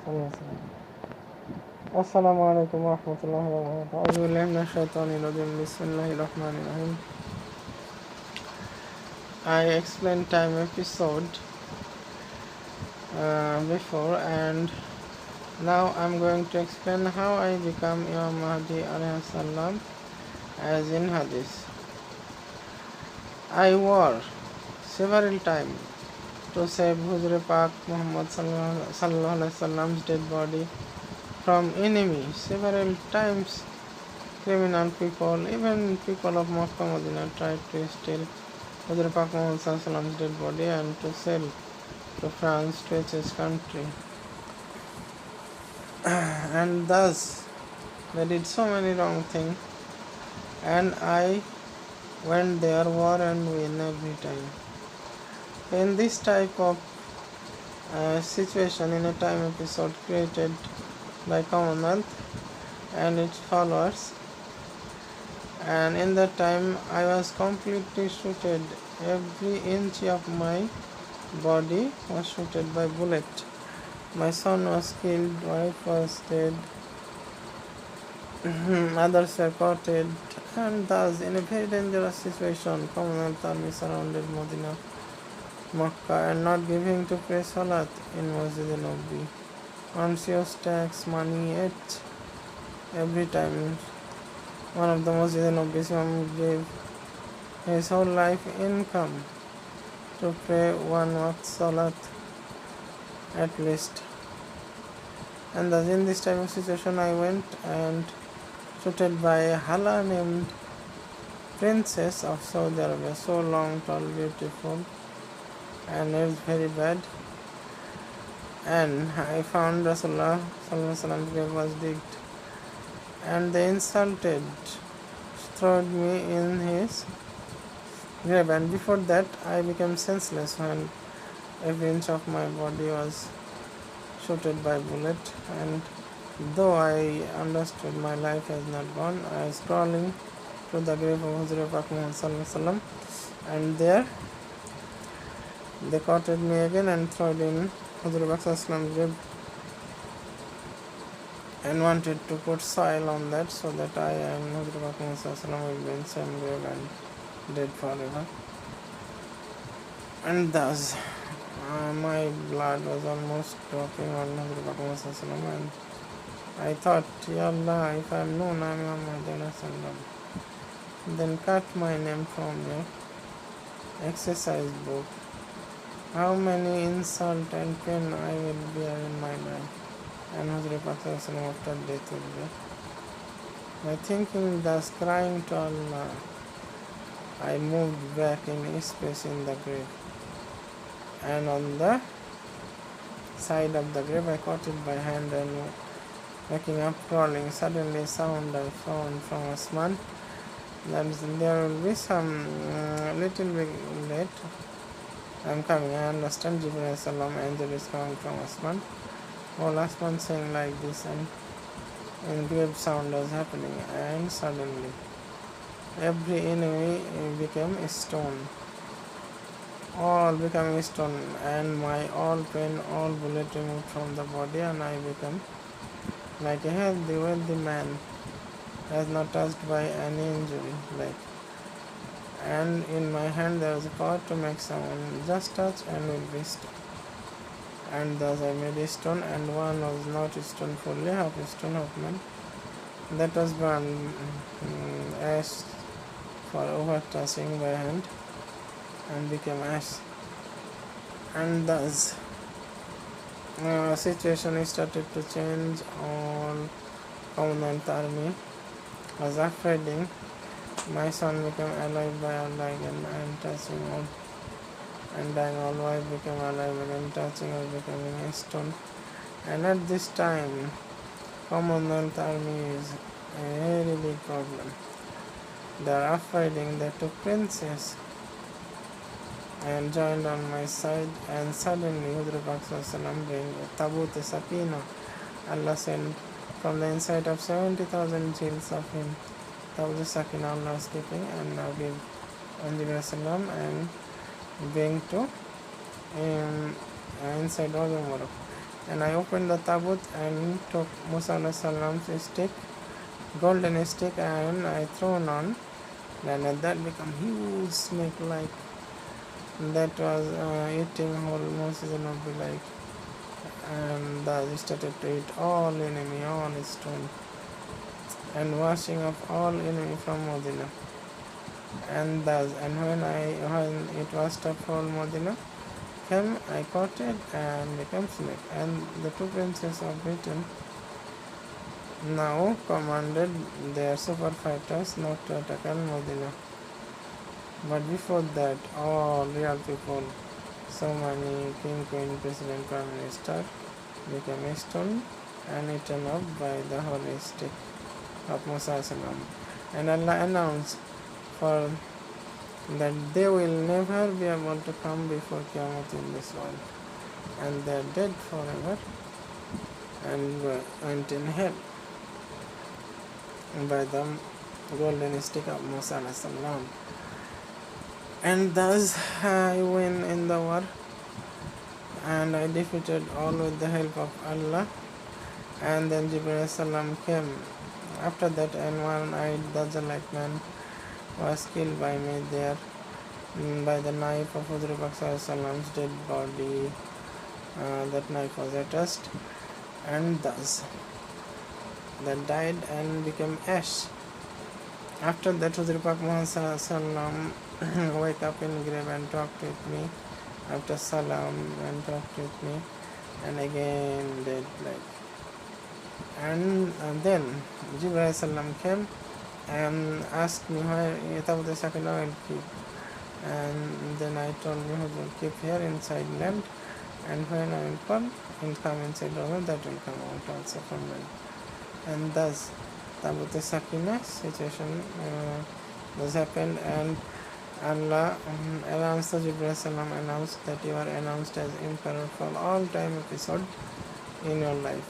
Assalamu alaikum wa rahmatullahi wa barakatuh. A'udhu billahi minash shaitanir rajim. Bismillahir rahmanir rahim. I explained time episode before, and now I'm going to explain how I become Imam Mahdi Alayhiwa Sallam as in Hadith. I war several times to save Huzur Pak Muhammad Sallallahu Alaihi Wasallam's dead body from enemy. Several times criminal people, even people of Makkah Medina, tried to steal Huzur Pak Muhammad Sallallahu Alaihi Wasallam's dead body and to sell to France, to his country. And thus they did so many wrong things, and I went there, war and win every time. In this type of situation, in a time episode created by Commonwealth and its followers, and in that time I was completely shooted. Every inch of my body was shooted by bullet. My son was killed, wife was dead, others were caught, and thus in a very dangerous situation, Commonwealth army surrounded Medina, Makkah, and not giving to pray Salat in Masjid Nabawi. Conscious tax money at every time. One of the Masjid Nabawi Imam gave his whole life income to pray one waqt Salat at least. And thus in this type of situation I went and shooted by a Hala named princess of Saudi Arabia, so long, tall, beautiful, and it was very bad. And I found Rasulullah Sallallahu Alaihi Wasallam's grave was digged, and they insulted, threw me in his grave, and before that I became senseless when every inch of my body was shooted by bullet. And though I understood my life has not gone, I was crawling to the grave of Huzur Pak Muhammad Sallallahu Alaihi Wasallam, and there they caught me again and threw in Huzur Pak Sallallahu Alaihi Wasallam's grave and wanted to put soil on that so that I and Huzur Pak Muhammad Sallallahu Alaihi Wasallam will be in same grave and dead forever. And thus my blood was almost dropping on Huzur Pak Muhammad Sallallahu Alaihi Wasallam, and I thought, Ya Allah, if I am known I am Imam Mahdi Alayhiwa Sallam, then cut my name from your exercise book. How many insult and pain I will bear in my life, and Huzur Pak Sallallahu Alaihi Wasallam after death will be. By thinking thus, crying to Allah, I moved back in space in the grave, and on the side of the grave I caught it by hand and waking up crawling. Suddenly a sound I found from Asman, that there will be some little bit late. I am coming. I understand Jibreel Salam angel is coming from Asman. All Asman saying like this, and grave sound was happening, and suddenly every enemy became a stone. All becoming stone, and my all pain, all bullet removed from the body, and I become like a healthy, wealthy man, as not touched by any injury. And in my hand there was a power to make someone just touch and will be stone. And thus I made a stone, and one was not a stone fully, half a stone, half man. That was burned ash for over touching by hand, and became ash. And thus situation started to change. All Commonwealth army was afraid. My son became alive by Allah again, and touching all, and dying. All wife became alive again, touching or becoming a stone. And at this time Commonwealth army is a very big problem. They are afraid. They took princess and joined on my side, and suddenly Huzur Pak Sallallahu Alaihi Wasallam bring a tabut, a sakina. Allah sent from the inside of 70,000 jils of him. Tabut sakina Allah is keeping, and now give Jibreel Salam and bring to inside all the Morocco. and I opened the tabut and took Musa alayhi salam's stick, golden stick, and I thrown on, and that became huge snake like that was eating whole Moses and be like, and they started to eat all enemy, all stone, and washing off all enemy from Medina. And when it washed up whole Medina came, I caught it and became snake. And the two princes of Britain now commanded their super fighters not to attack Medina. But before that, all real people, so many king, queen, president, prime minister, became stoned and eaten up by the holy stick of Musa Salam. And Allah announced for that they will never be able to come before Qiyamah in this world, and they are dead forever and went in hell by the golden stick of Musa Salam. And thus I win in the war, and I defeated all with the help of Allah. And then Jibreel Salam came after that, and one-eyed Dajjal-like man was killed by me there by the knife of Huzur Pak Salam's dead body. That knife was attached, and thus that died and became ash. After that, Huzur Pak Salam wake up in grave and talked with me after Salam and talked with me, and again dead like. And then Jibreel Salam came and asked me where Tabut Sakina will keep, and then I told him he will keep here inside land, and when I will come inside water, that will come out also from land. And thus Tabut Sakina situation was happened, and Allah announced to Jibreel Salam announced that you are announced as emperor for all time episode in your life.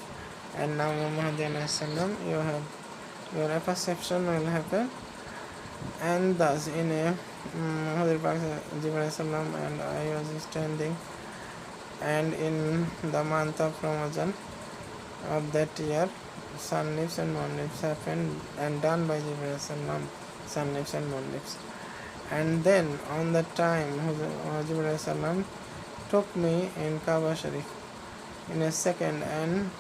And now Imam Mahdi Alayhiwa Sallam, your perception will happen. And thus in a Jibreel Salam and I was standing, and in the month of Ramadan of that year, sun leaves and moon leaves happened and done by Jibreel Salam, sun leaves and moon leaves. And then on that time Jibreel Salam took me in Kaaba Sharif in a second, and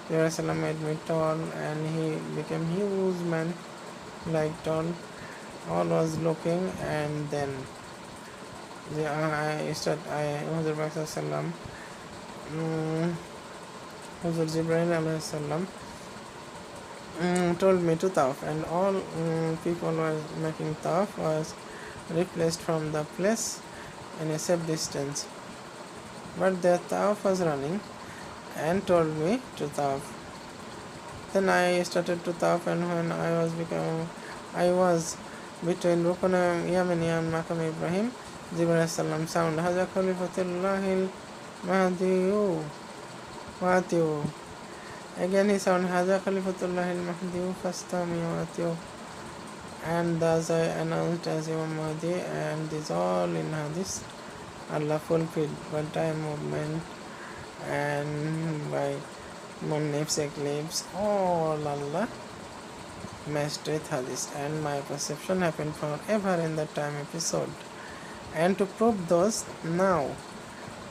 Jibreel Salam made me tall, and he became huge man like tall. All was looking, and then Huzur Pak Salam, Huzur Jibreel Alayhi Salam told me to tawaf, and all people were making tawaf was replaced from the place in a safe distance. But their tawaf was running and told me to tawaf. Then I started to tawaf, and when I was between Rukun Yamani and Maqam Ibrahim, Jibreel Salam sound Haza Khalifatullahil Mahdiyu Watiyu. Again he sound Haza Khalifatullahil Mahdiyu Fastami Watiyu. And thus I announced as Imam Mahdi, and this all in Hadith Allah fulfilled by time movement and by moon eclipse, all Allah matched with Hadith, and my perception happened forever in that time episode. And to prove those, now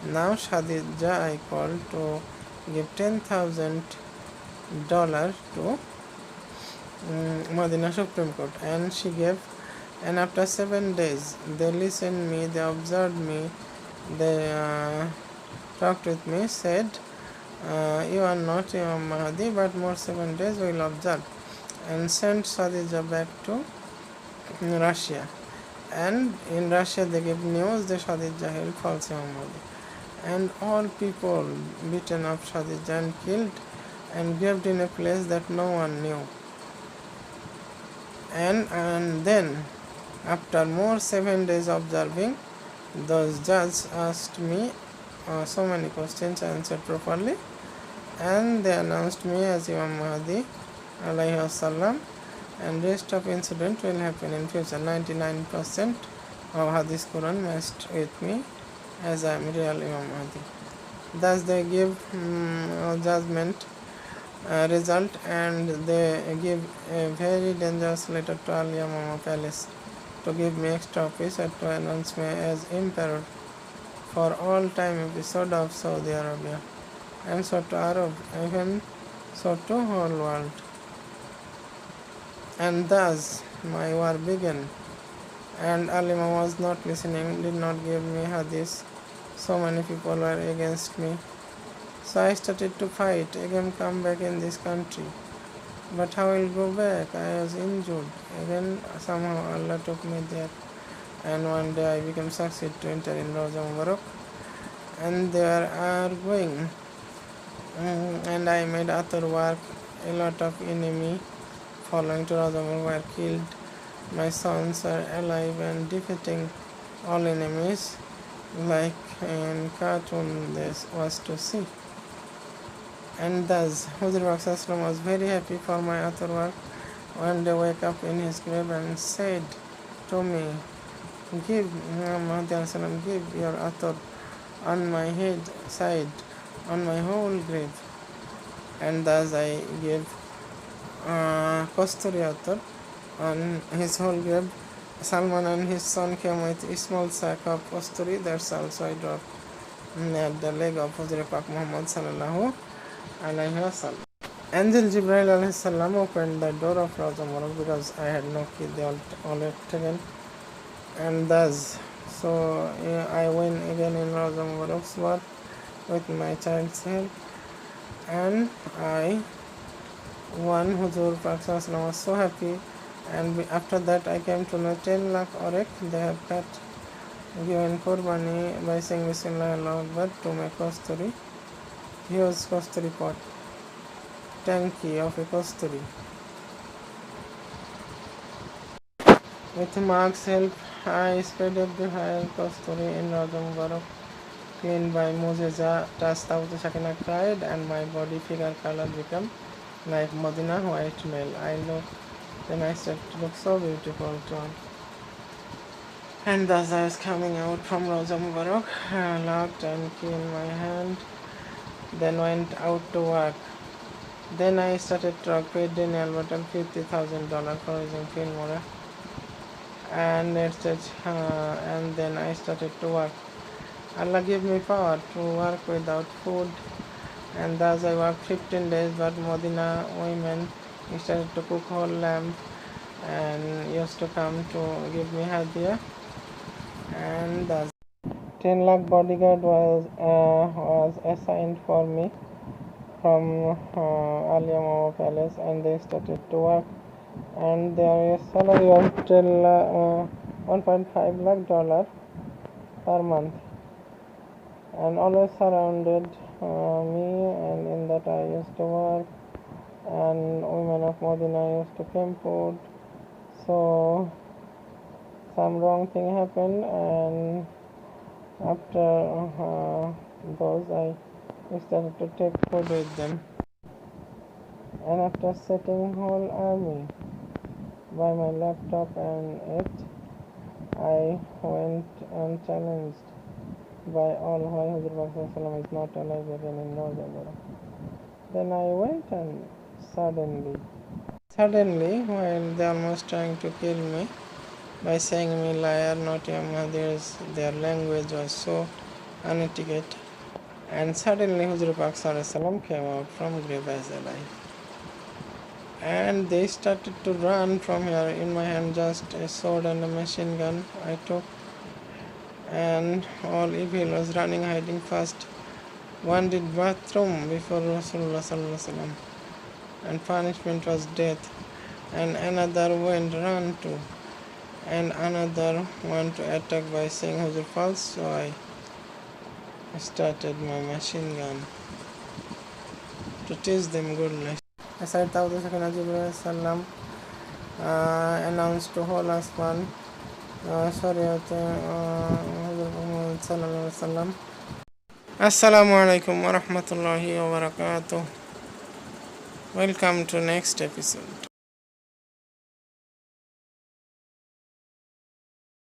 Shadija I called to give $10,000 to Madina Supreme Court, and she gave. And after 7 days they listened me, they observed me, they talked with me, said you are not Imam Mahdi, but more 7 days we will observe, and sent Khadija back to Russia. And in Russia they gave news that Khadija held false Imam Mahdi, and all people beaten up Khadija and killed and graved in a place that no one knew. And then after more 7 days observing, those judges asked me so many questions I answered properly, and they announced me as Imam Mahdi Alayhiwa Sallam, and rest of incident will happen in future. 99% of Hadith Quran matched with me as I am real Imam Mahdi. Thus they give judgment result, and they give a very dangerous letter to Al Yamama palace to give me extra officer to announce me as emperor for all time episode of Saudi Arabia, and so to Arab, even so to whole world. And thus my war began, and Al Imam was not listening, did not give me hadith. So many people were against me. So I started to fight, again come back in this country. But how will go back? I was injured. Again somehow Allah took me there. And one day I became succeed to enter in Raja Mubarak. And there are going. And I made other work. A lot of enemy following to Raja Mubarak were killed. My sons are alive and defeating all enemies, like in cartoon this was to see. And thus Huzur Sallam was very happy for my other work. One day wake up in his grave and said to me, give Imam Mahdi Alayhiwa Sallam, give your author on my head side, on my whole grave. And thus I gave Kasturi author on his whole grave. Salman and his son came with a small sack of kasturi. That's also I dropped near the leg of Huzur Pak Muhammad Sallallahu Alayhi Wa Sallam. Angel Jibril Alayhi Salam opened the door of Raja Mubarak because I had no key, they all had taken. And thus, so I went again in Raja Mubarak's war with my child's help, and I won. Huzur Pak Sallallahu was so happy. And after that I came to know 10 lakh orek they have cut, given Qurbani by saying Bismillah Allah Akbar to make kasturi, huge kasturi pot, tanki of a kasturi. With Mark's help I spread up the high kasturi in Raja Mubarak, cleaned by Mujeza, touched out the Sakina cried, and my body figure color become like Madina white male. I look. Then I started to look so beautiful too. And thus I was coming out from Raja Mubarak, locked and key in my hand. Then went out to work. Then I started to work, paid Daniel Button $50,000 for using Filmora. And and then I started to work. Allah gave me power to work without food. And thus I worked 15 days, but Medina women started to cook whole lamb and used to come to give me hadiah. And thus 10 lakh bodyguard was assigned for me from Al Yamama palace, and they started to work, and their salary was till $1.5 lakh per month, and always surrounded me, and in that I used to work, and women of Medina used to come food. So some wrong thing happened, and after those I started to take food with them, and after setting whole army by my laptop and it, I went unchallenged by all why Huzur is not alive again in November. Then I went, and suddenly, while they almost trying to kill me by saying me liar, not Imam Mahdi, their language was so unetiquette, and suddenly Huzur Pak came out from grave as alive. And they started to run from here. In my hand just a sword and a machine gun I took, and all evil was running, hiding fast. One did bathroom before Rasulullah Sallallahu, and punishment was death, and another went run to, and another one to attack by saying Huzur false. So I started my machine gun to teach them good lesson. Aside Tawdu Sakina Jibril Sallam announced to whole Asman Shariat Huzur Muhammad Sallallahu Alaihi Wasallam. Assalamu alaikum wa rahmatullahi wa barakatuh. Welcome to next episode.